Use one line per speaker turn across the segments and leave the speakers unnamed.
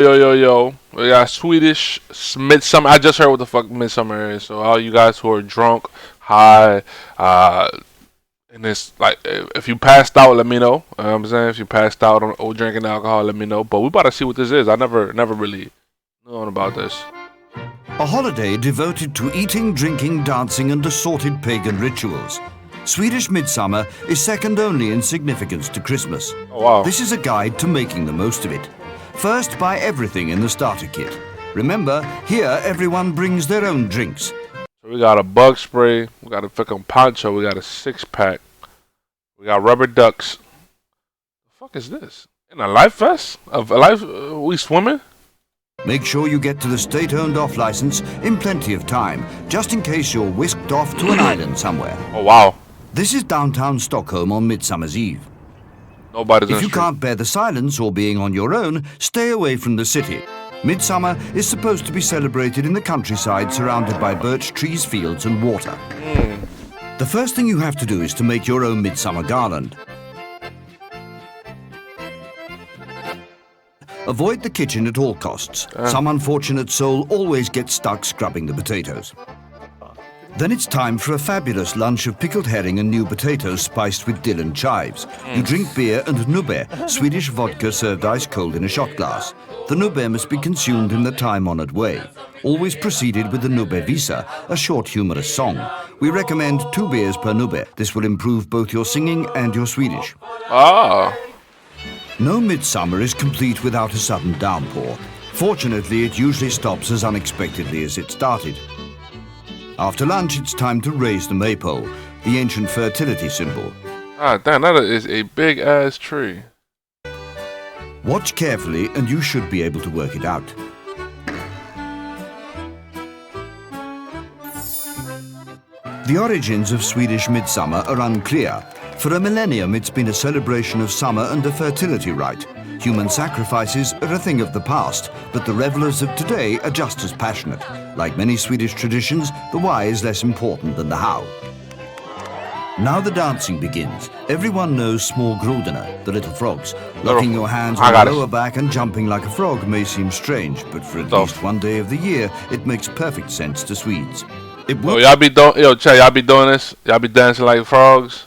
Yo, yo, yo. We got Swedish midsummer. I just heard what the fuck midsummer is. So all you guys who are drunk, high, and it's like if you passed out, let me know. You know what I'm saying? If you passed out on or drinking alcohol, let me know. But we about to see what this is. I never really known about this.
A holiday devoted to eating, drinking, dancing and assorted pagan rituals. Swedish Midsummer is second only in significance to Christmas.
Oh wow.
This is a guide to making the most of it. First, buy everything in the starter kit. Remember, here everyone brings their own drinks.
So we got a bug spray, we got a fucking poncho, we got a 6-pack, we got rubber ducks. The fuck is this? In a life vest? Of a life? We swimming?
Make sure you get to the state-owned off-license in plenty of time, just in case you're whisked off to an island somewhere.
Oh wow.
This is downtown Stockholm on Midsummer's Eve.
Nobody's in
If
the
you
street.
can't bear the silence or being on your own, stay away from the city. Midsummer is supposed to be celebrated in the countryside surrounded by birch trees, fields and water. The first thing you have to do is to make your own midsummer garland. Avoid the kitchen at all costs. Some unfortunate soul always gets stuck scrubbing the potatoes. Then it's time for a fabulous lunch of pickled herring and new potatoes spiced with dill and chives. You drink beer and nubbe, Swedish vodka served ice cold in a shot glass. The nubbe must be consumed in the time-honored way. Always preceded with the nubbe visa, a short humorous song. We recommend 2 beers per nubbe. This will improve both your singing and your Swedish.
Ah.
No midsummer is complete without a sudden downpour. Fortunately, it usually stops as unexpectedly as it started. After lunch, it's time to raise the maypole, the ancient fertility symbol.
Ah, damn, that is a big ass tree.
Watch carefully and you should be able to work it out. The origins of Swedish midsummer are unclear. For a millennium, it's been a celebration of summer and a fertility rite. Human sacrifices are a thing of the past, but the revelers of today are just as passionate. Like many Swedish traditions, the why is less important than the how. Now the dancing begins. Everyone knows small grudena, the little frogs. Locking your hands on the lower back and jumping like a frog may seem strange, but for at least one day of the year, it makes perfect sense to Swedes.
Yo, y'all be doing, yo, Chad, y'all be doing this? Y'all be dancing like frogs?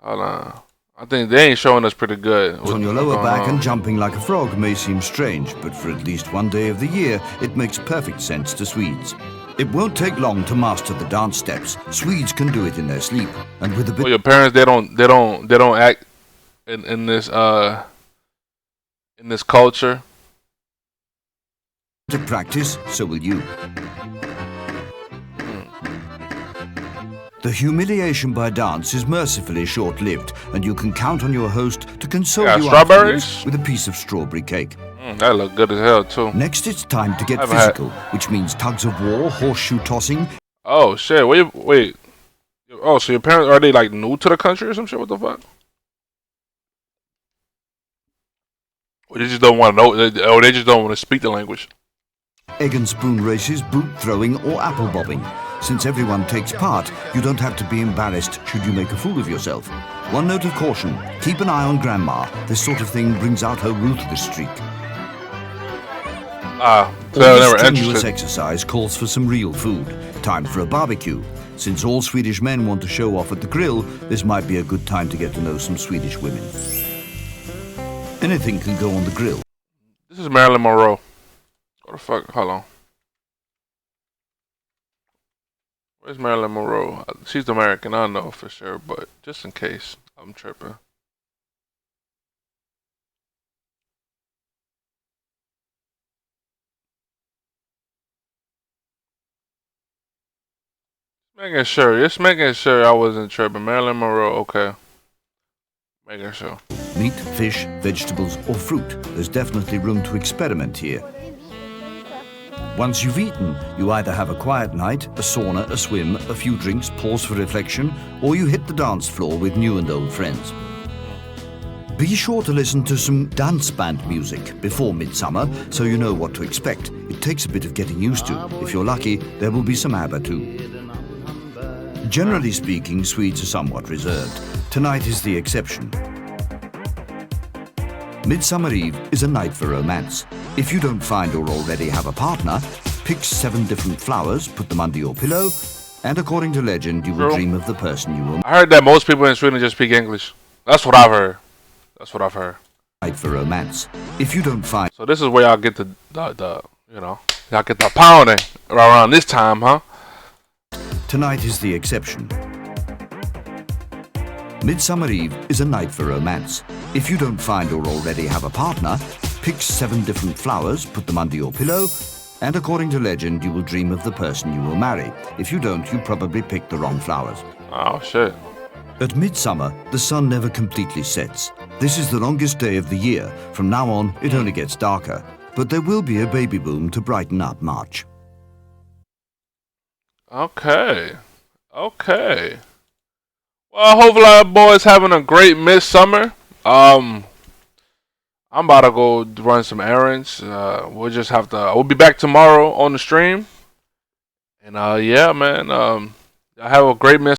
Hold on. I think they ain't showing us pretty good.
On your lower back and jumping like a frog may seem strange, but for at least one day of the year, it makes perfect sense to Swedes. It won't take long to master the dance steps. Swedes can do it in their sleep, and with a bit.
Well, your parents, they don't act in this culture.
To practice, so will you. The humiliation by dance is mercifully short-lived, and you can count on your host to console you afterwards with a piece of strawberry cake.
That look good as hell too.
Next, it's time to get physical, which means tugs of war, horseshoe tossing.
Oh shit! Wait. Oh, so your parents, are they like new to the country or some shit? What the fuck? Or they just don't want to know? Or they just don't want to speak the language?
Egg and spoon races, boot throwing, or apple bobbing. Since everyone takes part, you don't have to be embarrassed should you make a fool of yourself. One note of caution, keep an eye on Grandma. This sort of thing brings out her ruthless streak.
So
this strenuous exercise calls for some real food. Time for a barbecue. Since all Swedish men want to show off at the grill, this might be a good time to get to know some Swedish women. Anything can go on the grill.
This is Marilyn Monroe. What the fuck? Hold on. Where's Marilyn Monroe? She's American, I know for sure, but just in case I'm tripping. Just making sure I wasn't tripping. Marilyn Monroe, okay. Making sure.
Meat, fish, vegetables, or fruit. There's definitely room to experiment here. Once you've eaten, you either have a quiet night, a sauna, a swim, a few drinks, pause for reflection, or you hit the dance floor with new and old friends. Be sure to listen to some dance band music before midsummer so you know what to expect. It takes a bit of getting used to. If you're lucky, there will be some ABBA too. Generally speaking, Swedes are somewhat reserved. Tonight is the exception. Midsummer Eve is a night for romance. If you don't find or already have a partner, pick 7 different flowers, put them under your pillow, and according to legend, you will
True.
dream of the person you will
I heard that most people in Sweden just speak English. That's what I've heard. That's what I've heard.
night for romance. If you don't find
So this is where y'all get the you know, y'all get the pounding around this time, huh?
tonight is the exception. Midsummer Eve is a night for romance. If you don't find or already have a partner, pick 7 different flowers, put them under your pillow, and according to legend, you will dream of the person you will marry. If you don't, you probably picked the wrong flowers.
Oh shit.
At midsummer, the sun never completely sets. This is the longest day of the year. From now on, it only gets darker. But there will be a baby boom to brighten up March.
Okay. Okay. Well, hopefully our boys having a great midsummer. I'm about to go run some errands. We'll just have to. We'll be back tomorrow on the stream. And yeah, man. I have a great midsummer.